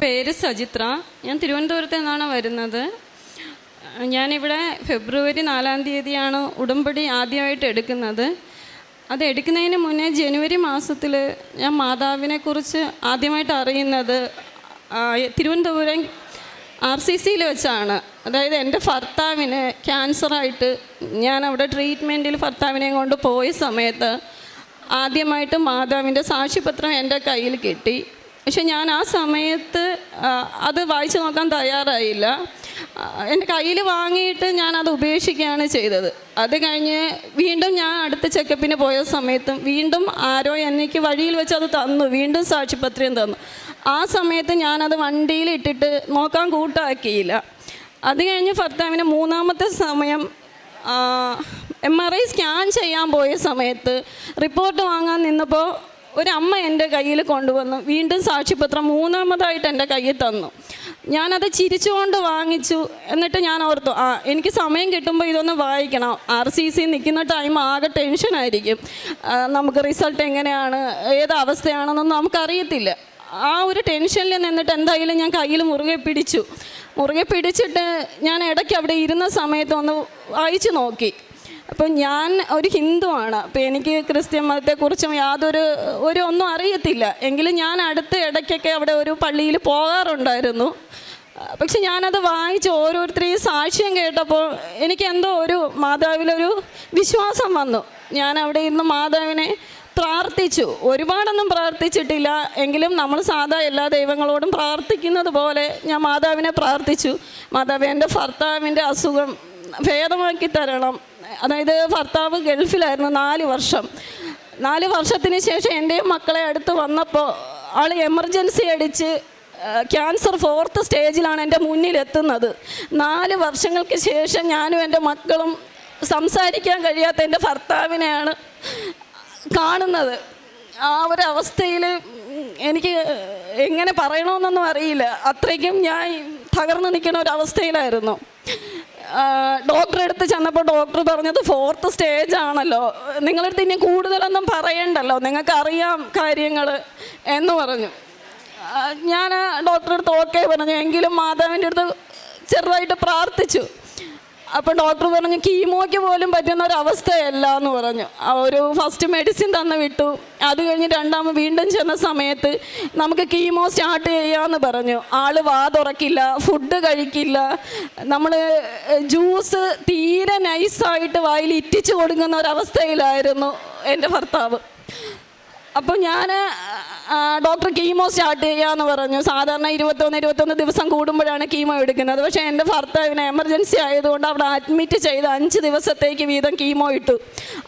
പേര് സജിത്ര. ഞാൻ തിരുവനന്തപുരത്ത് നിന്നാണ് വരുന്നത്. ഞാനിവിടെ ഫെബ്രുവരി 4-ാം തീയതിയാണ് ഉടമ്പടി ആദ്യമായിട്ട് എടുക്കുന്നത്. അത് എടുക്കുന്നതിന് മുന്നേ ജനുവരി മാസത്തിൽ ഞാൻ മാതാവിനെക്കുറിച്ച് ആദ്യമായിട്ട് അറിയുന്നത് തിരുവനന്തപുരം RCCയിൽ വെച്ചാണ്. അതായത് എൻ്റെ ഭർത്താവിന് ക്യാൻസറായിട്ട് ഞാൻ അവിടെ ട്രീറ്റ്മെൻറ്റിൽ ഭർത്താവിനെയും കൊണ്ട് പോയ സമയത്ത് ആദ്യമായിട്ട് മാതാവിൻ്റെ സാക്ഷ്യപത്രം എൻ്റെ കയ്യിൽ കിട്ടി. പക്ഷെ ഞാൻ ആ സമയത്ത് അത് വായിച്ചു നോക്കാൻ തയ്യാറായില്ല. എൻ്റെ കയ്യിൽ വാങ്ങിയിട്ട് ഞാനത് ഉപേക്ഷിക്കുകയാണ് ചെയ്തത്. അത് കഴിഞ്ഞ് വീണ്ടും ഞാൻ അടുത്ത ചെക്കപ്പിന് പോയ സമയത്തും വീണ്ടും ആരോ എനിക്ക് വഴിയിൽ വെച്ച് അത് തന്നു, വീണ്ടും സാക്ഷ്യപത്രം തന്നു. ആ സമയത്ത് ഞാനത് വണ്ടിയിൽ ഇട്ടിട്ട് നോക്കാൻ കൂട്ടാക്കിയില്ല. അത് കഴിഞ്ഞ് ഭർത്താവിന് 3-ാമത്തെ സമയം MRI സ്കാൻ ചെയ്യാൻ പോയ സമയത്ത് റിപ്പോർട്ട് വാങ്ങാൻ നിന്നപ്പോൾ ഒരമ്മ എൻ്റെ കയ്യിൽ കൊണ്ടുവന്നു, വീണ്ടും സാക്ഷ്യപത്രം 3-ാമതായിട്ട് എൻ്റെ കയ്യിൽ തന്നു. ഞാനത് ചിരിച്ചുകൊണ്ട് വാങ്ങിച്ചു. എന്നിട്ട് ഞാൻ ഓർത്തു, എനിക്ക് സമയം കിട്ടുമ്പോൾ ഇതൊന്ന് വായിക്കണം. RCC നിൽക്കുന്ന ടൈം ആകെ ടെൻഷനായിരിക്കും. നമുക്ക് റിസൾട്ട് എങ്ങനെയാണ്, ഏത് അവസ്ഥയാണെന്നൊന്നും നമുക്കറിയത്തില്ല. ആ ഒരു ടെൻഷനിൽ നിന്നിട്ട് എന്തായാലും ഞാൻ കയ്യിൽ മുറുകെ പിടിച്ചിട്ട് ഞാൻ ഇടയ്ക്ക് അവിടെ ഇരുന്ന സമയത്ത് ഒന്ന് വായിച്ചു നോക്കി. അപ്പം ഞാൻ ഒരു ഹിന്ദുവാണ്. അപ്പോൾ എനിക്ക് ക്രിസ്ത്യൻ മതത്തെക്കുറിച്ചും ഒന്നും അറിയത്തില്ല. എങ്കിലും ഞാൻ അടുത്ത ഇടയ്ക്കൊക്കെ അവിടെ ഒരു പള്ളിയിൽ പോകാറുണ്ടായിരുന്നു. പക്ഷെ ഞാനത് വായിച്ച് ഓരോരുത്തരെയും സാക്ഷ്യം കേട്ടപ്പോൾ എനിക്ക് എന്തോ ഒരു മാതാവിലൊരു വിശ്വാസം വന്നു. ഞാൻ അവിടെ ഇരുന്ന് മാതാവിനെ പ്രാർത്ഥിച്ചു. ഒരുപാടൊന്നും പ്രാർത്ഥിച്ചിട്ടില്ല, എങ്കിലും നമ്മൾ സാധാ എല്ലാ ദൈവങ്ങളോടും പ്രാർത്ഥിക്കുന്നത് പോലെ ഞാൻ മാതാവിനെ പ്രാർത്ഥിച്ചു. മാതാവ്, എൻ്റെ ഭർത്താവിൻ്റെ അസുഖം ഭേദമാക്കി തരണം. അതായത് ഭർത്താവ് ഗൾഫിലായിരുന്നു 4 വർഷം. 4 വർഷത്തിന് ശേഷം എൻ്റെ മക്കളെ അടുത്ത് വന്നപ്പോൾ ആൾ എമർജൻസി അടിച്ച് ക്യാൻസർ 4th സ്റ്റേജിലാണ് എൻ്റെ മുന്നിലെത്തുന്നത്. 4 വർഷങ്ങൾക്ക് ശേഷം ഞാനും എൻ്റെ മക്കളും സംസാരിക്കാൻ കഴിയാത്ത എൻ്റെ ഭർത്താവിനെയാണ് കാണുന്നത്. ആ ഒരവസ്ഥയിൽ എനിക്ക് എങ്ങനെ പറയണമെന്നൊന്നും അറിയില്ല. അത്രയ്ക്കും ഞാൻ തകർന്നു നിൽക്കുന്ന ഒരവസ്ഥയിലായിരുന്നു. ഡോക്ടറെ അടുത്ത് ചെന്നപ്പോൾ ഡോക്ടർ പറഞ്ഞത് 4th സ്റ്റേജ് ആണല്ലോ, നിങ്ങളടുത്ത് ഇനി കൂടുതലൊന്നും പറയണ്ടല്ലോ, നിങ്ങൾക്കറിയാം കാര്യങ്ങൾ എന്ന് പറഞ്ഞു. ഞാൻ ഡോക്ടറെ അടുത്ത് ഓക്കെ പറഞ്ഞു. എങ്കിലും മാതാവിൻ്റെ അടുത്ത് ചെറുതായിട്ട് പ്രാർത്ഥിച്ചു. അപ്പോൾ ഡോക്ടർ പറഞ്ഞു കീമോയ്ക്ക് പോലും പറ്റുന്ന ഒരവസ്ഥയല്ല എന്ന് പറഞ്ഞു. ഒരു ഫസ്റ്റ് മെഡിസിൻ തന്ന് വിട്ടു. അത് കഴിഞ്ഞ് വീണ്ടും ചെന്ന സമയത്ത് നമുക്ക് കീമോ സ്റ്റാർട്ട് ചെയ്യാമെന്ന് പറഞ്ഞു. ആൾ വാ തുറക്കില്ല, ഫുഡ് കഴിക്കില്ല. നമ്മൾ ജ്യൂസ് തീരെ നൈസായിട്ട് വായിൽ ഇറ്റിച്ച് കൊടുക്കുന്ന ഒരവസ്ഥയിലായിരുന്നു എൻ്റെ ഭർത്താവ്. അപ്പോൾ ഞാൻ ഡോക്ടർ കീമോ സ്റ്റാർട്ട് ചെയ്യാമെന്ന് പറഞ്ഞു. സാധാരണ 21 ദിവസം കൂടുമ്പോഴാണ് കീമോ എടുക്കുന്നത്. പക്ഷേ എൻ്റെ ഭർത്താവിന് എമർജൻസി ആയതുകൊണ്ട് അവിടെ അഡ്മിറ്റ് ചെയ്ത് 5 ദിവസത്തേക്ക് വീതം കീമോ ഇട്ടു.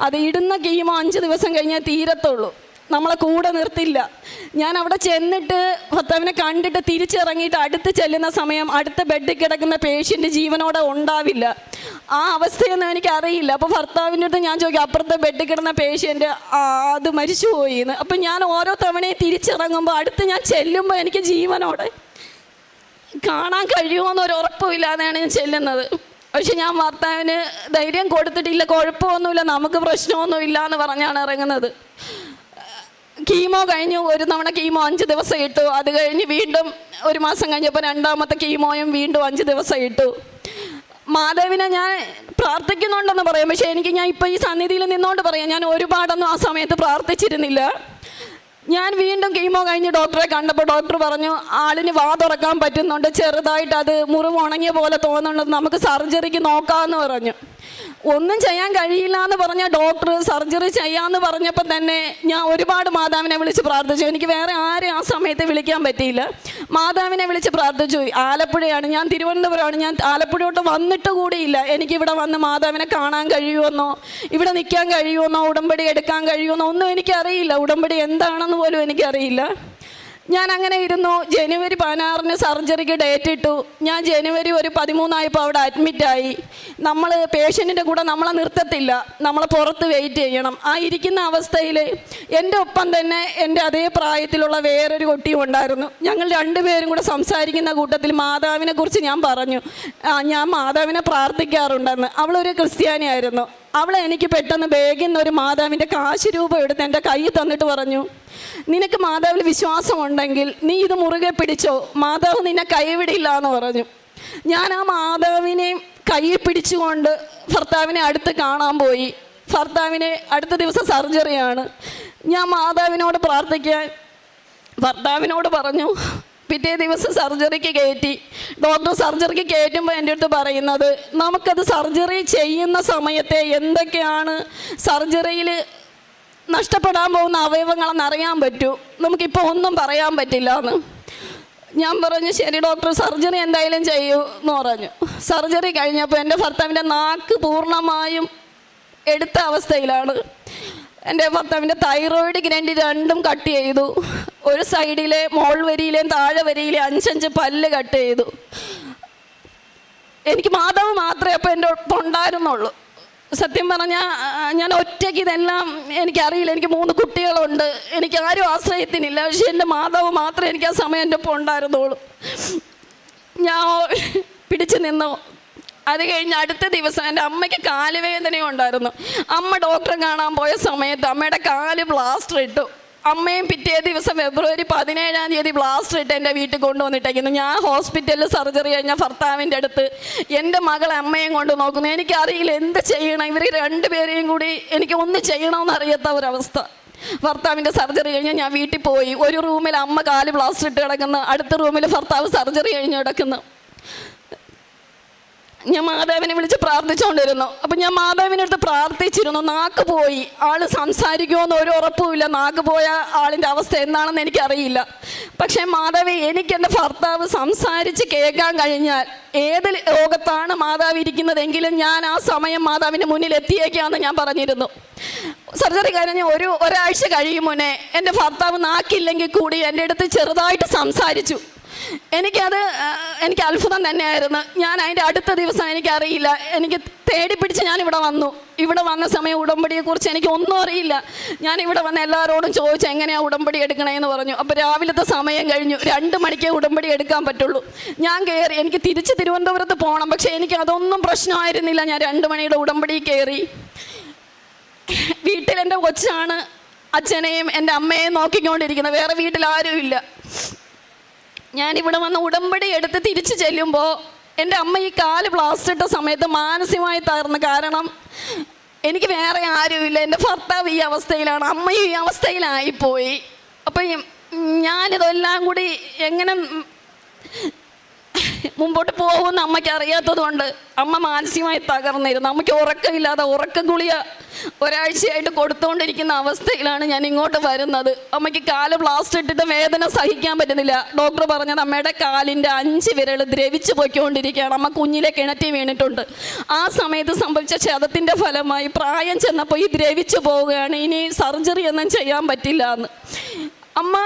അത് ഇടുന്ന കീമോ 5 ദിവസം കഴിഞ്ഞാൽ തീരത്തുള്ളൂ, നമ്മളെ കൂടെ നിർത്തില്ല. ഞാൻ അവിടെ ചെന്നിട്ട് ഭർത്താവിനെ കണ്ടിട്ട് തിരിച്ചിറങ്ങിയിട്ട് അടുത്ത് ചെല്ലുന്ന സമയം അടുത്ത ബെഡിൽ കിടക്കുന്ന പേഷ്യൻ്റ് ജീവനോടെ ഉണ്ടാവില്ല. ആ അവസ്ഥയൊന്നും എനിക്കറിയില്ല. അപ്പോൾ ഭർത്താവിൻ്റെ അടുത്ത് ഞാൻ ചോദിക്കും, അപ്പുറത്തെ ബെഡിൽ കിടന്ന പേഷ്യൻ്റ് അത് മരിച്ചുപോയി എന്ന്. അപ്പം ഞാൻ ഓരോ തവണയും തിരിച്ചിറങ്ങുമ്പോൾ അടുത്ത് ഞാൻ ചെല്ലുമ്പോൾ എനിക്ക് ജീവനോടെ കാണാൻ കഴിയുമോയെന്നൊരു ഉറപ്പുമില്ലാതെയാണ് ഞാൻ ചെല്ലുന്നത്. പക്ഷെ ഞാൻ ഭർത്താവിന് ധൈര്യം കൊടുത്തിട്ടില്ല, കുഴപ്പമൊന്നുമില്ല, നമുക്ക് പ്രശ്നമൊന്നുമില്ല എന്ന് പറഞ്ഞാണ് ഇറങ്ങുന്നത്. കീമോ കഴിഞ്ഞു. ഒരു തവണ കീമോ 5 ദിവസം ഇട്ടു. അത് കഴിഞ്ഞ് വീണ്ടും 1 മാസം കഴിഞ്ഞപ്പോൾ 2ാമത്തെ കീമോയും വീണ്ടും 5 ദിവസം ഇട്ടു. മാതാവിനെ ഞാൻ പ്രാർത്ഥിക്കുന്നുണ്ടെന്ന് പറയാം. പക്ഷേ ഞാൻ ഇപ്പോൾ ഈ സന്നിധിയിൽ നിന്നുകൊണ്ട് പറയാം, ഞാൻ ഒരുപാടൊന്നും ആ സമയത്ത് പ്രാർത്ഥിച്ചിരുന്നില്ല. ഞാൻ വീണ്ടും കീമോ കഴിഞ്ഞ് ഡോക്ടറെ കണ്ടപ്പോൾ ഡോക്ടർ പറഞ്ഞു ആളിന് വാ തുറക്കാൻ പറ്റുന്നുണ്ട്, ചെറുതായിട്ട് അത് മുറിവ് ഉണങ്ങിയ പോലെ തോന്നുന്നുണ്ട്, നമുക്ക് സർജറിക്ക് നോക്കാമെന്ന് പറഞ്ഞു. ഒന്നും ചെയ്യാൻ കഴിയില്ല എന്ന് പറഞ്ഞ ഡോക്ടർ സർജറി ചെയ്യാമെന്ന് പറഞ്ഞപ്പോൾ തന്നെ ഞാൻ ഒരുപാട് മാതാവിനെ വിളിച്ച് പ്രാർത്ഥിച്ചു. എനിക്ക് വേറെ ആരെയും ആ സമയത്ത് വിളിക്കാൻ പറ്റിയില്ല. മാതാവിനെ വിളിച്ച് പ്രാർത്ഥിച്ചു. ആലപ്പുഴയാണ്, ഞാൻ തിരുവനന്തപുരമാണ്. ഞാൻ ആലപ്പുഴയോട്ട് വന്നിട്ട് കൂടിയില്ല. എനിക്കിവിടെ വന്ന് മാതാവിനെ കാണാൻ കഴിയുമെന്നോ ഇവിടെ നിൽക്കാൻ കഴിയുമെന്നോ ഉടമ്പടി എടുക്കാൻ കഴിയുമെന്നോ ഒന്നും എനിക്കറിയില്ല. ഉടമ്പടി എന്താണെന്ന് പോലും എനിക്കറിയില്ല. ഞാൻ അങ്ങനെ ഇരുന്നു. ജനുവരി 16-ന് സർജറിക്ക് ഡേറ്റ് ഇട്ടു. ഞാൻ ജനുവരി 13 അവിടെ അഡ്മിറ്റായി. നമ്മൾ പേഷ്യൻറ്റിൻ്റെ കൂടെ നമ്മളെ നിർത്തത്തില്ല, നമ്മളെ പുറത്ത് വെയിറ്റ് ചെയ്യണം. ആ ഇരിക്കുന്ന അവസ്ഥയിൽ എൻ്റെ ഒപ്പം തന്നെ എൻ്റെ അതേ പ്രായത്തിലുള്ള വേറൊരു കുട്ടിയും ഉണ്ടായിരുന്നു. ഞങ്ങൾ 2 പേരും കൂടെ സംസാരിക്കുന്ന കൂട്ടത്തിൽ മാതാവിനെ കുറിച്ച് ഞാൻ പറഞ്ഞു, ഞാൻ മാതാവിനെ പ്രാർത്ഥിക്കാറുണ്ടെന്ന്. അവളൊരു ക്രിസ്ത്യാനിയായിരുന്നു. അവളെ എനിക്ക് പെട്ടെന്ന് ബാഗിൽ നിന്ന് ഒരു മാതാവിൻ്റെ കാശ് രൂപ എടുത്ത് എൻ്റെ കയ്യിൽ തന്നിട്ട് പറഞ്ഞു, നിനക്ക് മാതാവിൽ വിശ്വാസമുണ്ടെങ്കിൽ നീ ഇത് മുറുകെ പിടിച്ചോ, മാതാവ് നിന്നെ കൈവിടില്ല എന്ന് പറഞ്ഞു. ഞാൻ ആ മാതാവിനെ കയ്യിൽ പിടിച്ചുകൊണ്ട് ഭർത്താവിനെ അടുത്ത് കാണാൻ പോയി. ഭർത്താവിന് അടുത്ത ദിവസം സർജറിയാണ്. ഞാൻ മാതാവിനോട് പ്രാർത്ഥിക്കാൻ ഭർത്താവിനോട് പറഞ്ഞു. പിറ്റേ ദിവസം സർജറിക്ക് കയറ്റി. ഡോക്ടർ സർജറിക്ക് കയറ്റുമ്പോൾ എൻ്റെ അടുത്ത് പറയുന്നത്, നമുക്കത് സർജറി ചെയ്യുന്ന സമയത്തെ എന്തൊക്കെയാണ് സർജറിയിൽ നഷ്ടപ്പെടാൻ പോകുന്ന അവയവങ്ങളെന്ന് അറിയാൻ പറ്റൂ, നമുക്കിപ്പോൾ ഒന്നും പറയാൻ പറ്റില്ല എന്ന്. ഞാൻ പറഞ്ഞു, ശരി ഡോക്ടർ, സർജറി എന്തായാലും ചെയ്യൂ എന്ന് പറഞ്ഞു. സർജറി കഴിഞ്ഞപ്പോൾ എൻ്റെ ഭർത്താവിൻ്റെ നാക്ക് പൂർണ്ണമായും എടുത്ത അവസ്ഥയിലാണ്. എൻ്റെ ഭർത്താവിൻ്റെ തൈറോയിഡ് ഗ്രന്ഥി രണ്ടും കട്ട് ചെയ്തു. ഒരു സൈഡിലെ മോൾ വരിയിലെയും താഴെ വരിയിലെ 5 പല്ല് കട്ട് ചെയ്തു. എനിക്ക് മാതാവ് മാത്രമേ അപ്പോൾ എൻ്റെ ഒപ്പം ഉണ്ടായിരുന്നുള്ളൂ. സത്യം പറഞ്ഞാൽ ഞാൻ ഒറ്റയ്ക്ക് ഇതെല്ലാം എനിക്കറിയില്ല. എനിക്ക് 3 കുട്ടികളുണ്ട്, എനിക്ക് ആരും ആശ്രയത്തിനില്ല. പക്ഷെ എൻ്റെ മാതാവ് മാത്രമേ എനിക്ക് ആ സമയം എൻ്റെ ഒപ്പം ഉണ്ടായിരുന്നുള്ളൂ. ഞാൻ പിടിച്ചു നിന്നു. അത് കഴിഞ്ഞ് അടുത്ത ദിവസം എൻ്റെ അമ്മയ്ക്ക് കാലുവേദനയും ഉണ്ടായിരുന്നു. അമ്മ ഡോക്ടറെ കാണാൻ പോയ സമയത്ത് അമ്മയുടെ കാല് പ്ലാസ്റ്റർ ഇട്ടു. അമ്മയും പിറ്റേ ദിവസം ഫെബ്രുവരി 17-ാം തീയതി പ്ലാസ്റ്റർ ഇട്ട് എൻ്റെ വീട്ടിൽ കൊണ്ടുവന്നിട്ടേക്കുന്നു. ഞാൻ ഹോസ്പിറ്റലിൽ സർജറി കഴിഞ്ഞ ഭർത്താവിൻ്റെ അടുത്ത് എൻ്റെ മകളെ അമ്മയും കൊണ്ട് നോക്കുന്നു. എനിക്കറിയില്ല എന്ത് ചെയ്യണം. ഇവർ 2 പേരെയും കൂടി എനിക്ക് ഒന്നും ചെയ്യണമെന്ന് അറിയാത്ത ഒരവസ്ഥ. ഭർത്താവിൻ്റെ സർജറി കഴിഞ്ഞ് ഞാൻ വീട്ടിൽ പോയി. ഒരു റൂമിൽ അമ്മ കാല് പ്ലാസ്റ്റർ ഇട്ട് കിടക്കുന്നു, അടുത്ത റൂമിൽ ഭർത്താവ് സർജറി കഴിഞ്ഞ് കിടക്കുന്നു. ഞാൻ മാതാവിനെ വിളിച്ച് പ്രാർത്ഥിച്ചുകൊണ്ടിരുന്നു. അപ്പം ഞാൻ മാതാവിൻ്റെ അടുത്ത് പ്രാർത്ഥിച്ചിരുന്നു. നാക്ക് പോയി, ആൾ സംസാരിക്കുമെന്ന് ഒരു ഉറപ്പുമില്ല. നാക്ക് പോയ ആളിൻ്റെ അവസ്ഥ എന്താണെന്ന് എനിക്കറിയില്ല. പക്ഷേ മാതാവേ, എനിക്ക് എൻ്റെ ഭർത്താവ് സംസാരിച്ച് കേൾക്കാൻ കഴിഞ്ഞാൽ ഏത് ലോകത്താണ് മാതാവ് ഇരിക്കുന്നതെങ്കിലും ഞാൻ ആ സമയം മാതാവിൻ്റെ മുന്നിൽ എത്തിയേക്കാമെന്ന് ഞാൻ പറഞ്ഞിരുന്നു. സർജറി കഴിഞ്ഞ് ഒരാഴ്ച കഴിയും മുന്നേ എൻ്റെ ഭർത്താവ് നാക്കില്ലെങ്കിൽ കൂടി എൻ്റെ അടുത്ത് ചെറുതായിട്ട് സംസാരിച്ചു. എനിക്ക് അത്ഭുതം തന്നെയായിരുന്നു. ഞാൻ അതിൻ്റെ അടുത്ത ദിവസം എനിക്കറിയില്ല, എനിക്ക് തേടി പിടിച്ച് ഞാനിവിടെ വന്നു. ഇവിടെ വന്ന സമയം ഉടമ്പടിയെക്കുറിച്ച് എനിക്ക് ഒന്നും അറിയില്ല. ഞാൻ ഇവിടെ വന്ന് എല്ലാവരോടും ചോദിച്ചു എങ്ങനെയാണ് ഉടമ്പടി എടുക്കണേന്ന് പറഞ്ഞു. അപ്പോൾ രാവിലത്തെ സമയം കഴിഞ്ഞു, 2 മണിക്കേ ഉടമ്പടി എടുക്കാൻ പറ്റുള്ളൂ. ഞാൻ കയറി. എനിക്ക് തിരിച്ച് തിരുവനന്തപുരത്ത് പോകണം. പക്ഷേ എനിക്ക് അതൊന്നും പ്രശ്നമായിരുന്നില്ല. ഞാൻ 2 മണിയുടെ ഉടമ്പടി കയറി. വീട്ടിൽ എൻ്റെ കൊച്ചാണ് അച്ഛനെയും എൻ്റെ അമ്മയെയും നോക്കിക്കൊണ്ടിരിക്കുന്നത്. വേറെ വീട്ടിൽ ആരുമില്ല. ഞാനിവിടെ വന്ന് ഉടമ്പടി എടുത്ത് തിരിച്ചു ചെല്ലുമ്പോൾ എൻ്റെ അമ്മ ഈ കാല് പ്ലാസ്റ്റർ ഇട്ട സമയത്ത് മാനസികമായി തകർന്നു. കാരണം എനിക്ക് വേറെ ആരുമില്ല. എൻ്റെ ഭർത്താവ് ഈ അവസ്ഥയിലാണ്, അമ്മയും ഈ അവസ്ഥയിലായിപ്പോയി. അപ്പം ഞാനിതെല്ലാം കൂടി എങ്ങനെ മുമ്പോട്ട് പോകുമെന്ന് അമ്മയ്ക്ക് അറിയാത്തത് കൊണ്ട് അമ്മ മാനസികമായി തകർന്നിരുന്നു. അമ്മയ്ക്ക് ഉറക്കമില്ലാതെ ഉറക്ക ഗുളിക ഒരാഴ്ചയായിട്ട് കൊടുത്തുകൊണ്ടിരിക്കുന്ന അവസ്ഥയിലാണ് ഞാൻ ഇങ്ങോട്ട് വരുന്നത്. അമ്മയ്ക്ക് കാല് പ്ലാസ്റ്റർ ഇട്ടിട്ട് വേദന സഹിക്കാൻ പറ്റുന്നില്ല. ഡോക്ടർ പറഞ്ഞത് അമ്മയുടെ കാലിൻ്റെ 5 വിരൽ ദ്രവിച്ചു പോയിക്കൊണ്ടിരിക്കുകയാണ്. അമ്മ കുഞ്ഞിലെ കിണറ്റി വീണിട്ടുണ്ട്. ആ സമയത്ത് സംഭവിച്ച ക്ഷതത്തിൻ്റെ ഫലമായി പ്രായം ചെന്നപ്പോൾ ഈ ദ്രവിച്ചു പോവുകയാണ്. ഇനി സർജറി ഒന്നും ചെയ്യാൻ പറ്റില്ല എന്ന്. അമ്മ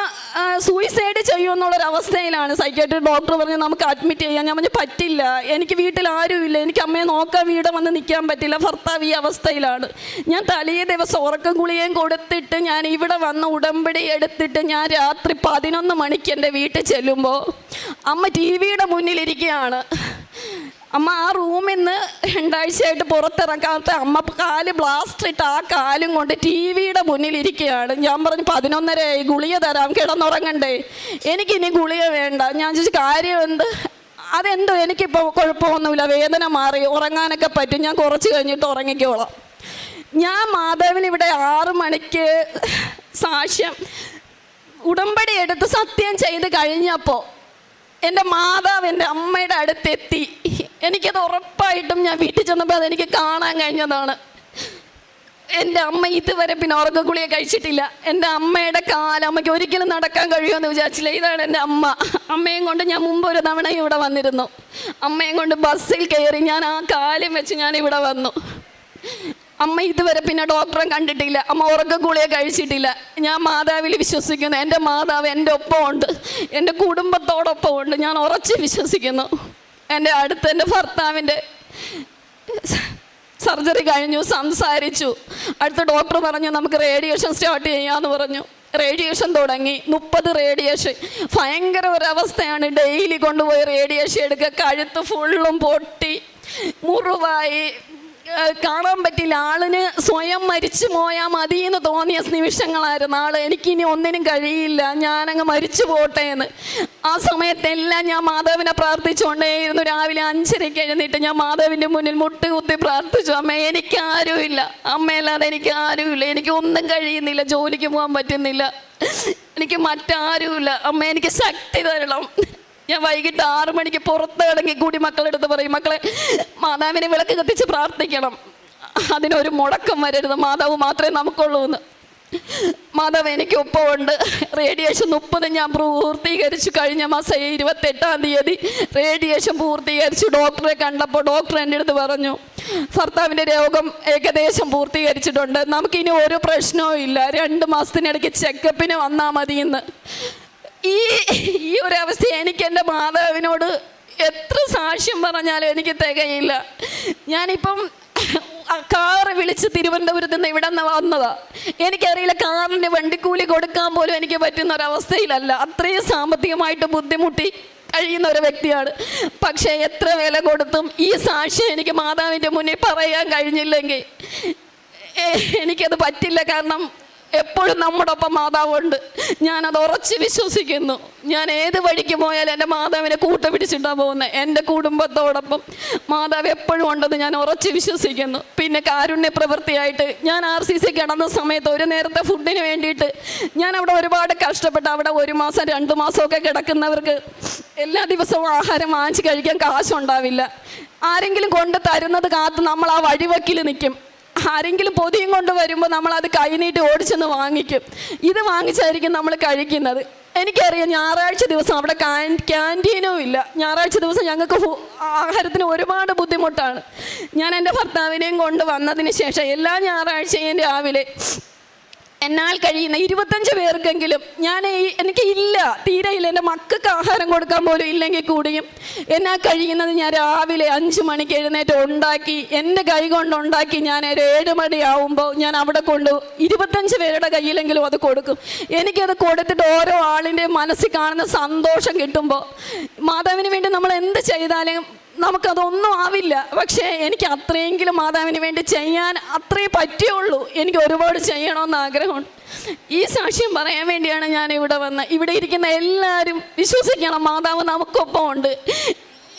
സൂയിസൈഡ് ചെയ്യുമെന്നുള്ളൊരവസ്ഥയിലാണ്. സൈക്കാട്രി ഡോക്ടർ പറഞ്ഞ് നമുക്ക് അഡ്മിറ്റ് ചെയ്യാൻ. ഞാൻ പറഞ്ഞു പറ്റില്ല, എനിക്ക് വീട്ടിൽ ആരുമില്ല, എനിക്ക് അമ്മയെ നോക്കാൻ വീട് വന്ന് നിൽക്കാൻ പറ്റില്ല, ഭർത്താവ് ഈ അവസ്ഥയിലാണ്. ഞാൻ തലേ ദിവസം ഉറക്കം ഗുളികയും കൊടുത്തിട്ട് ഞാൻ ഇവിടെ വന്ന് ഉടമ്പടി എടുത്തിട്ട് ഞാൻ രാത്രി 11 മണിക്ക് എൻ്റെ വീട്ടിൽ ചെല്ലുമ്പോൾ അമ്മ TV മുന്നിലിരിക്കുകയാണ്. അമ്മ ആ റൂമിൽ നിന്ന് 2 ആഴ്ചയായിട്ട് പുറത്തിറക്കാത്ത അമ്മ കാല് ബ്ലാസ്റ്റർ ഇട്ട് ആ കാലും കൊണ്ട് TV മുന്നിലിരിക്കുകയാണ്. ഞാൻ പറഞ്ഞു 11:30 ഗുളിക തരാം, കിടന്നുറങ്ങണ്ടേ, എനിക്കിനി ഗുളിക വേണ്ട. ഞാൻ ചോദിച്ചു കാര്യം എന്ത്? അതെന്തോ എനിക്കിപ്പോൾ കുഴപ്പമൊന്നുമില്ല, വേദന മാറി, ഉറങ്ങാനൊക്കെ പറ്റും, ഞാൻ കുറച്ച് കഴിഞ്ഞിട്ട് ഉറങ്ങിക്കോളാം. ഞാൻ മാതാവിന് ഇവിടെ 6 മണിക്ക് സാക്ഷ്യം ഉടമ്പടി എടുത്ത് സത്യം ചെയ്ത് കഴിഞ്ഞപ്പോൾ എൻ്റെ മാതാവ് എൻ്റെ അമ്മയുടെ അടുത്തെത്തി. എനിക്കത് ഉറപ്പായിട്ടും ഞാൻ വീട്ടിൽ ചെന്നപ്പോൾ അതെനിക്ക് കാണാൻ കഴിഞ്ഞതാണ്. എൻ്റെ അമ്മ ഇതുവരെ പിന്നെ ഉറക്കഗുളിക കഴിച്ചിട്ടില്ല. എൻ്റെ അമ്മയുടെ അമ്മയ്ക്ക് ഒരിക്കലും നടക്കാൻ കഴിയുമെന്ന് വിചാരിച്ചില്ല. ഇതാണ് എൻ്റെ അമ്മ. അമ്മയും കൊണ്ട് ഞാൻ മുമ്പ് ഒരു തവണ ഇവിടെ വന്നിരുന്നു. അമ്മയും കൊണ്ട് ബസ്സിൽ കയറി ഞാൻ ആ കാലും വെച്ച് ഞാൻ ഇവിടെ വന്നു. അമ്മ ഇതുവരെ പിന്നെ ഡോക്ടറെ കണ്ടിട്ടില്ല. അമ്മ ഉറക്കഗുളിക കഴിച്ചിട്ടില്ല. ഞാൻ മാതാവിൽ വിശ്വസിക്കുന്നു. എൻ്റെ മാതാവ് എൻ്റെ ഒപ്പമുണ്ട്, എൻ്റെ കുടുംബത്തോടൊപ്പം ഉണ്ട്. ഞാൻ ഉറച്ച് വിശ്വസിക്കുന്നു. എൻ്റെ ഭർത്താവിൻ്റെ സർജറി കഴിഞ്ഞു, സംസാരിച്ചു. അടുത്ത ഡോക്ടർ പറഞ്ഞു നമുക്ക് റേഡിയേഷൻ സ്റ്റാർട്ട് ചെയ്യാമെന്ന് പറഞ്ഞു. റേഡിയേഷൻ തുടങ്ങി. 30 റേഡിയേഷൻ. ഭയങ്കര ഒരവസ്ഥയാണ്. ഡെയിലി കൊണ്ടുപോയി റേഡിയേഷൻ എടുക്കുക. കഴുത്ത് ഫുള്ളും പൊട്ടി, മുറിവായി, കാണാൻ പറ്റില്ല. ആളിന് സ്വയം മരിച്ചു പോയാൽ മതി എന്ന് തോന്നിയ നിമിഷങ്ങളായിരുന്നു. എനിക്കിനി ഒന്നിനും കഴിയില്ല, ഞാനങ്ങ് മരിച്ചു പോട്ടെ എന്ന്. ആ സമയത്തെല്ലാം ഞാൻ മാതാവിനെ പ്രാർത്ഥിച്ചുകൊണ്ടേയിരുന്നു. രാവിലെ 5:30 എഴുന്നേറ്റ് ഞാൻ മാതാവിൻ്റെ മുന്നിൽ മുട്ടുകുത്തി പ്രാർത്ഥിച്ചു, അമ്മ എനിക്കാരുമില്ല, അമ്മയല്ലാതെ എനിക്ക് ആരുമില്ല, എനിക്ക് ഒന്നും കഴിയുന്നില്ല, ജോലിക്ക് പോകാൻ പറ്റുന്നില്ല, എനിക്ക് മറ്റാരുമില്ല, അമ്മ എനിക്ക് ശക്തി തരണം. ഞാൻ വൈകിട്ട് 6 മണിക്ക് പുറത്ത് ഇറങ്ങി കൂടി മക്കളെടുത്ത് പറയും, മക്കളെ മാതാവിനെ വിളക്ക് കത്തിച്ച് പ്രാർത്ഥിക്കണം, അതിനൊരു മുടക്കം വരരുത്, മാതാവ് മാത്രമേ നമുക്കുള്ളൂ എന്ന്. മാതാവ് എനിക്ക് ഒപ്പമുണ്ട്. റേഡിയേഷൻ 30 ഞാൻ പൂർത്തീകരിച്ചു. കഴിഞ്ഞ മാസം 28-ാം തീയതി റേഡിയേഷൻ പൂർത്തീകരിച്ചു. ഡോക്ടറെ കണ്ടപ്പോൾ ഡോക്ടർ എൻ്റെ അടുത്ത് പറഞ്ഞു, ഭർത്താവിൻ്റെ രോഗം ഏകദേശം പൂർത്തീകരിച്ചിട്ടുണ്ട്, നമുക്കിനി ഒരു പ്രശ്നവും ഇല്ല, 2 മാസത്തിനിടയ്ക്ക് ചെക്കപ്പിന് വന്നാൽ മതിയെന്ന്. ഈ ഒരവസ്ഥ എനിക്ക് എൻ്റെ മാതാവിനോട് എത്ര സാക്ഷ്യം പറഞ്ഞാലും എനിക്ക് തികയില്ല. ഞാനിപ്പം കാറ് വിളിച്ച് തിരുവനന്തപുരത്ത് നിന്ന് ഇവിടെ നിന്ന് വന്നതാ. എനിക്കറിയില്ല, കാറിന് വണ്ടിക്കൂലി കൊടുക്കാൻ പോലും എനിക്ക് പറ്റുന്ന ഒരവസ്ഥയിലല്ല. അത്രയും സാമ്പത്തികമായിട്ട് ബുദ്ധിമുട്ടി കഴിയുന്ന ഒരു വ്യക്തിയാണ്. പക്ഷേ എത്ര വില കൊടുത്തും ഈ സാക്ഷ്യം എനിക്ക് മാതാവിൻ്റെ മുന്നിൽ പറയാൻ കഴിഞ്ഞില്ലെങ്കിൽ എനിക്കത് പറ്റില്ല. കാരണം എപ്പോഴും നമ്മുടെ ഒപ്പം മാതാവുണ്ട്. ഞാനത് ഉറച്ച് വിശ്വസിക്കുന്നു. ഞാൻ ഏത് വഴിക്ക് പോയാലും എൻ്റെ മാതാവിനെ കൂട്ടുപിടിച്ചിട്ടാണ് പോകുന്നത്. എൻ്റെ കുടുംബത്തോടൊപ്പം മാതാവ് എപ്പോഴും ഉണ്ടെന്ന് ഞാൻ ഉറച്ച് വിശ്വസിക്കുന്നു. പിന്നെ കാരുണ്യ പ്രവൃത്തിയായിട്ട് ഞാൻ RCC കിടന്ന സമയത്ത് ഒരു നേരത്തെ ഫുഡിന് വേണ്ടിയിട്ട് ഞാൻ അവിടെ ഒരുപാട് കഷ്ടപ്പെട്ടു. അവിടെ 1 മാസം 2 മാസമൊക്കെ കിടക്കുന്നവർക്ക് എല്ലാ ദിവസവും ആഹാരം വാങ്ങിച്ച് കഴിക്കാൻ കാശുണ്ടാവില്ല. ആരെങ്കിലും കൊണ്ട് തരുന്നത് കാത്ത് നമ്മൾ ആ വഴിവക്കിൽ നിൽക്കും. ആരെങ്കിലും പൊതിയും കൊണ്ട് വരുമ്പോൾ നമ്മളത് കൈനീട്ടി ഓടിച്ചെന്ന് വാങ്ങിക്കും. ഇത് വാങ്ങിച്ചായിരിക്കും നമ്മൾ കഴിക്കുന്നത്. എനിക്കറിയാം, ഞായറാഴ്ച ദിവസം അവിടെ ക്യാൻറ്റീനും ഇല്ല. ഞായറാഴ്ച ദിവസം ഞങ്ങൾക്ക് ആഹാരത്തിന് ഒരുപാട് ബുദ്ധിമുട്ടാണ്. ഞാൻ എൻ്റെ ഭർത്താവിനെയും കൊണ്ട് വന്നതിന് ശേഷം എല്ലാ ഞായറാഴ്ചയും രാവിലെ എന്നാൽ കഴിയുന്ന 25 പേർക്കെങ്കിലും എനിക്ക് ഇല്ല, തീരെയില്ല, എൻ്റെ മക്കൾക്ക് ആഹാരം കൊടുക്കാൻ പോലും ഇല്ലെങ്കിൽ കൂടിയും എന്നാൽ കഴിയുന്നത് ഞാൻ രാവിലെ 5 മണിക്ക് എഴുന്നേറ്റ് ഉണ്ടാക്കി, എൻ്റെ കൈ കൊണ്ടുണ്ടാക്കി ഞാൻ ഒരു 7 മണിയാവുമ്പോൾ ഞാൻ അവിടെ കൊണ്ട് 25 പേരുടെ കയ്യിലെങ്കിലും അത് കൊടുക്കും. എനിക്കത് കൊടുത്തിട്ട് ഓരോ ആളിൻ്റെ മനസ്സിൽ കാണുന്ന സന്തോഷം കിട്ടുമ്പോൾ, മാതാവിന് വേണ്ടി നമ്മൾ എന്ത് ചെയ്താലും നമുക്കതൊന്നും ആവില്ല. പക്ഷേ എനിക്ക് അത്രയെങ്കിലും മാതാവിന് വേണ്ടി ചെയ്യാൻ അത്രേ പറ്റുള്ളൂ. എനിക്ക് ഒരുപാട് ചെയ്യണമെന്ന് ആഗ്രഹമുണ്ട്. ഈ സാക്ഷ്യം പറയാൻ വേണ്ടിയാണ് ഞാൻ ഇവിടെ വന്നത്. ഇവിടെ ഇരിക്കുന്ന എല്ലാവരും വിശ്വസിക്കണം, മാതാവ് നമുക്കൊപ്പം ഉണ്ട്.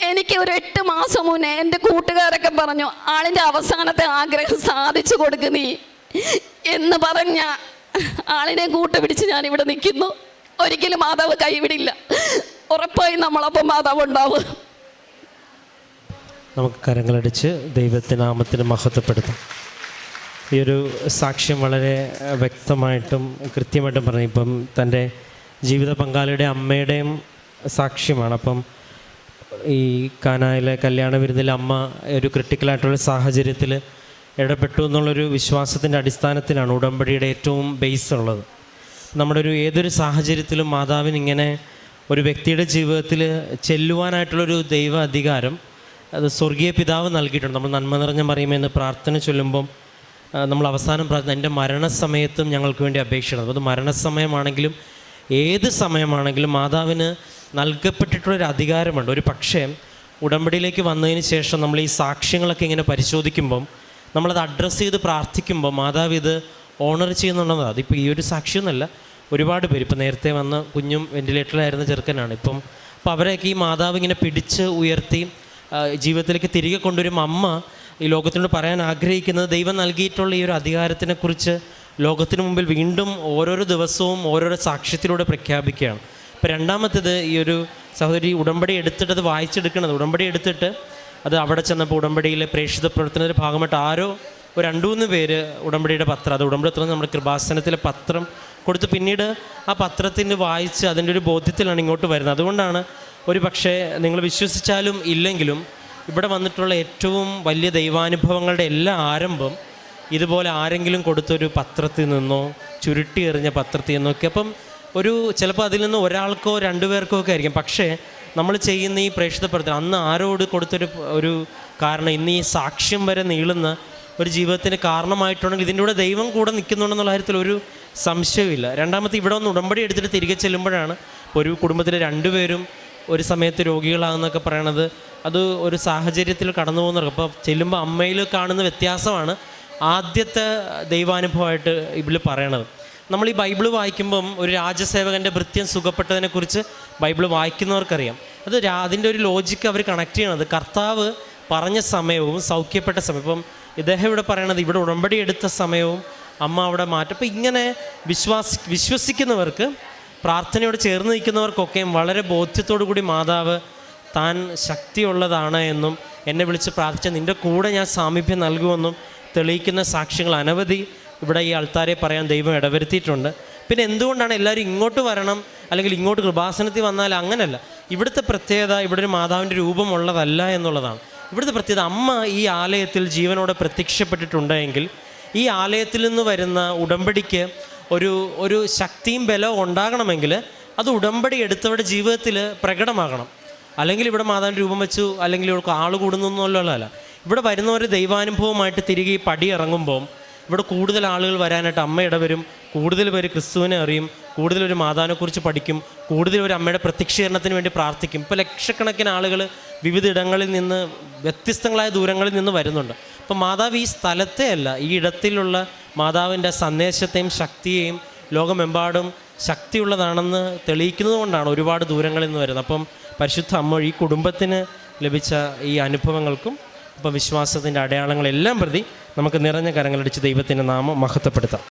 എനിക്ക് ഒരു 8 മാസം മുന്നേ എൻ്റെ കൂട്ടുകാരൊക്കെ പറഞ്ഞു, ആളിൻ്റെ അവസാനത്തെ ആഗ്രഹം സാധിച്ചു കൊടുക്ക് നീ എന്ന് പറഞ്ഞ ആളിനെ കൂട്ടുപിടിച്ച് ഞാനിവിടെ നിൽക്കുന്നു. ഒരിക്കലും മാതാവ് കൈവിടില്ല. ഉറപ്പായും നമ്മളൊപ്പം മാതാവ് ഉണ്ടാവും. നമുക്ക് കരങ്ങളടിച്ച് ദൈവത്തിൻ്റെ നാമത്തിന് മഹത്വപ്പെടുത്താം. ഈ ഒരു സാക്ഷ്യം വളരെ വ്യക്തമായിട്ടും കൃത്യമായിട്ടും പറഞ്ഞു. ഇപ്പം തൻ്റെ ജീവിത പങ്കാളിയുടെ അമ്മയുടെയും സാക്ഷ്യമാണ്. അപ്പം ഈ കാനായിലെ കല്യാണ വിരുന്നിൽ അമ്മ ഒരു ക്രിട്ടിക്കലായിട്ടുള്ള സാഹചര്യത്തിൽ ഇടപെട്ടു എന്നുള്ളൊരു വിശ്വാസത്തിൻ്റെ അടിസ്ഥാനത്തിലാണ് ഉടമ്പടിയുടെ ഏറ്റവും ബേസ് ഉള്ളത്. നമ്മുടെ ഏതൊരു സാഹചര്യത്തിലും മാതാവിന് ഇങ്ങനെ ഒരു വ്യക്തിയുടെ ജീവിതത്തിൽ ചെല്ലുവാനായിട്ടുള്ളൊരു ദൈവ അധികാരം അത് സ്വർഗീയ പിതാവ് നൽകിയിട്ടുണ്ട്. നമ്മൾ നന്മ നിറഞ്ഞ മറിയുമെന്ന് പ്രാർത്ഥന ചൊല്ലുമ്പം നമ്മൾ അവസാനം പ്രാർത്ഥന, എൻ്റെ മരണസമയത്തും ഞങ്ങൾക്ക് വേണ്ടി അപേക്ഷിക്കണം. അത് മരണസമയമാണെങ്കിലും ഏത് സമയമാണെങ്കിലും മാതാവിന് നൽകപ്പെട്ടിട്ടുള്ളൊരു അധികാരമുണ്ട്. ഒരു പക്ഷേ ഉടമ്പടിയിലേക്ക് വന്നതിന് ശേഷം നമ്മൾ ഈ സാക്ഷ്യങ്ങളൊക്കെ ഇങ്ങനെ പരിശോധിക്കുമ്പം, നമ്മളത് അഡ്രസ്സ് ചെയ്ത് പ്രാർത്ഥിക്കുമ്പോൾ മാതാവ് ഇത് ഓണർ ചെയ്യുന്നുണ്ടെന്നത്. അതിപ്പോൾ ഈ ഒരു സാക്ഷ്യമൊന്നുമല്ല, ഒരുപാട് പേര് ഇപ്പോൾ നേരത്തെ വന്ന കുഞ്ഞും വെൻറ്റിലേറ്ററിലായിരുന്ന ചെറുക്കനാണ്. അപ്പോൾ അവരെയൊക്കെ ഈ മാതാവ് ഇങ്ങനെ പിടിച്ച് ഉയർത്തി ജീവിതത്തിലേക്ക് തിരികെ കൊണ്ടുവരുമ്പോൾ അമ്മ ഈ ലോകത്തിനോട് പറയാൻ ആഗ്രഹിക്കുന്നത് ദൈവം നൽകിയിട്ടുള്ള ഈ ഒരു അധികാരത്തിനെക്കുറിച്ച് ലോകത്തിന് മുമ്പിൽ വീണ്ടും ഓരോരോ ദിവസവും ഓരോരോ സാക്ഷ്യത്തിലൂടെ പ്രഖ്യാപിക്കുകയാണ്. ഇപ്പോൾ രണ്ടാമത്തേത്, ഈ ഒരു സഹോദരി ഉടമ്പടി എടുത്തിട്ട് അത് വായിച്ചെടുക്കണത്, ഉടമ്പടി എടുത്തിട്ട് അത് അവിടെ ചെന്നപ്പോൾ ഉടമ്പടിയിലെ പ്രേക്ഷിത പ്രവർത്തനത്തിൻ്റെ ഭാഗമായിട്ട് ആരോ ഒരു 2-3 പേര് ഉടമ്പടിയുടെ പത്രം, അത് ഉടമ്പടി പത്രം നമ്മുടെ കൃപാസനത്തിലെ പത്രം കൊടുത്ത് പിന്നീട് ആ പത്രത്തിന് വായിച്ച് അതിൻ്റെ ഒരു ബോധ്യത്തിലാണ് ഇങ്ങോട്ട് വരുന്നത്. അതുകൊണ്ടാണ് ഒരു പക്ഷേ നിങ്ങൾ വിശ്വസിച്ചാലും ഇല്ലെങ്കിലും ഇവിടെ വന്നിട്ടുള്ള ഏറ്റവും വലിയ ദൈവാനുഭവങ്ങളുടെ എല്ലാ ആരംഭം ഇതുപോലെ ആരെങ്കിലും കൊടുത്തൊരു പത്രത്തിൽ നിന്നോ ചുരുട്ടി എറിഞ്ഞ പത്രത്തിൽ നിന്നൊക്കെ. അപ്പം ചിലപ്പോൾ അതിൽ നിന്ന് ഒരാൾക്കോ 2 പേർക്കോ ഒക്കെ ആയിരിക്കും. പക്ഷേ നമ്മൾ ചെയ്യുന്ന ഈ പ്രേക്ഷിത പ്രവർത്തനം അന്ന് ആരോട് കൊടുത്തൊരു കാരണം ഇന്ന് ഈ സാക്ഷ്യം വരെ നീളുന്ന ഒരു ജീവിതത്തിന് കാരണമായിട്ടുണ്ടെങ്കിൽ ഇതിൻ്റെ കൂടെ ദൈവം കൂടെ നിൽക്കുന്നുണ്ടെന്നുള്ള കാര്യത്തിൽ ഒരു സംശയമില്ല. രണ്ടാമത്തെ, ഇവിടെ ഒന്ന് ഉടമ്പടി എടുത്തിട്ട് തിരികെ ചെല്ലുമ്പോഴാണ് ഒരു കുടുംബത്തിലെ 2 പേരും ഒരു സമയത്ത് രോഗികളാകുന്നൊക്കെ പറയണത് അത് ഒരു സാഹചര്യത്തിൽ കടന്നു പോകുന്നവർക്ക് അപ്പോൾ ചെല്ലുമ്പോൾ അമ്മയിൽ കാണുന്ന വ്യത്യാസമാണ് ആദ്യത്തെ ദൈവാനുഭവമായിട്ട് ഇതിൽ പറയണത്. നമ്മൾ ഈ ബൈബിള് വായിക്കുമ്പം ഒരു രാജസേവകൻ്റെ ഭൃത്യം സുഖപ്പെട്ടതിനെക്കുറിച്ച് ബൈബിള് വായിക്കുന്നവർക്കറിയാം. അതിൻ്റെ ഒരു ലോജിക്ക് അവർ കണക്ട് ചെയ്യണത് കർത്താവ് പറഞ്ഞ സമയവും സൗഖ്യപ്പെട്ട സമയം. ഇപ്പം ഇദ്ദേഹം ഇവിടെ പറയണത് ഇവിടെ ഉടമ്പടി എടുത്ത സമയവും അമ്മ അവിടെ മാറ്റും. അപ്പോൾ ഇങ്ങനെ വിശ്വസിക്കുന്നവർക്ക്, പ്രാർത്ഥനയോട് ചേർന്ന് നിൽക്കുന്നവർക്കൊക്കെയും വളരെ ബോധ്യത്തോടു കൂടി മാതാവ് താൻ ശക്തിയുള്ളതാണ് എന്നും എന്നെ വിളിച്ച് പ്രാർത്ഥിച്ച നിൻ്റെ കൂടെ ഞാൻ സാമീപ്യം നൽകുമെന്നും തെളിയിക്കുന്ന സാക്ഷ്യങ്ങൾ അനവധി ഇവിടെ ഈ ആൾക്കാരെ പറയാൻ ദൈവം ഇടവരുത്തിയിട്ടുണ്ട്. പിന്നെ എന്തുകൊണ്ടാണ് എല്ലാവരും ഇങ്ങോട്ട് വരണം അല്ലെങ്കിൽ ഇങ്ങോട്ട് കൃപാസനത്തിൽ വന്നാൽ അങ്ങനെയല്ല. ഇവിടുത്തെ പ്രത്യേകത ഇവിടെ ഒരു മാതാവിൻ്റെ രൂപമുള്ളതല്ല എന്നുള്ളതാണ്. ഇവിടുത്തെ പ്രത്യേകത അമ്മ ഈ ആലയത്തിൽ ജീവനോടെ പ്രത്യക്ഷപ്പെട്ടിട്ടുണ്ടെങ്കിൽ ഈ ആലയത്തിൽ നിന്ന് വരുന്ന ഉടമ്പടിക്ക് ഒരു ശക്തിയും ബലവും ഉണ്ടാകണമെങ്കിൽ അത് ഉടമ്പടി എടുത്തവരുടെ ജീവിതത്തിൽ പ്രകടമാകണം. അല്ലെങ്കിൽ ഇവിടെ മാതാവിൻ്റെ രൂപം വെച്ചു അല്ലെങ്കിൽ ഇവിടെ ആൾ കൂടുന്നൊന്നുമല്ല. ഇവിടെ വരുന്നവർ ദൈവാനുഭവമായിട്ട് തിരികെ ഈ പടി ഇറങ്ങുമ്പോൾ ഇവിടെ കൂടുതൽ ആളുകൾ വരാനായിട്ട് അമ്മ ഇടവരും, കൂടുതൽ പേര് ക്രിസ്തുവിനെ അറിയും, കൂടുതൽ ഒരു മാതാവിനെക്കുറിച്ച് പഠിക്കും, കൂടുതൽ ഒരു അമ്മയുടെ പ്രത്യക്ഷീകരണത്തിന് വേണ്ടി പ്രാർത്ഥിക്കും. ഇപ്പോൾ ലക്ഷക്കണക്കിന് ആളുകൾ വിവിധ ഇടങ്ങളിൽ നിന്ന് വ്യത്യസ്തങ്ങളായ ദൂരങ്ങളിൽ നിന്ന് വരുന്നുണ്ട്. അപ്പോൾ മാതാവ് ഈ സ്ഥലത്തെ അല്ല, ഈ ഇടത്തിലുള്ള മാതാവിൻ്റെ സന്ദേശത്തെയും ശക്തിയെയും ലോകമെമ്പാടും ശക്തിയുള്ളതാണെന്ന് തെളിയിക്കുന്നത് കൊണ്ടാണ് ഒരുപാട് ദൂരങ്ങളിൽ നിന്ന് വരുന്നത്. അപ്പം പരിശുദ്ധ അമ്മ ഈ കുടുംബത്തിന് ലഭിച്ച ഈ അനുഭവങ്ങൾക്കും അപ്പം വിശ്വാസത്തിൻ്റെ അടയാളങ്ങളെല്ലാം പ്രതി നമുക്ക് നിറഞ്ഞ കരങ്ങളടിച്ച് ദൈവത്തിൻ്റെ നാമം മഹത്വപ്പെടുത്താം.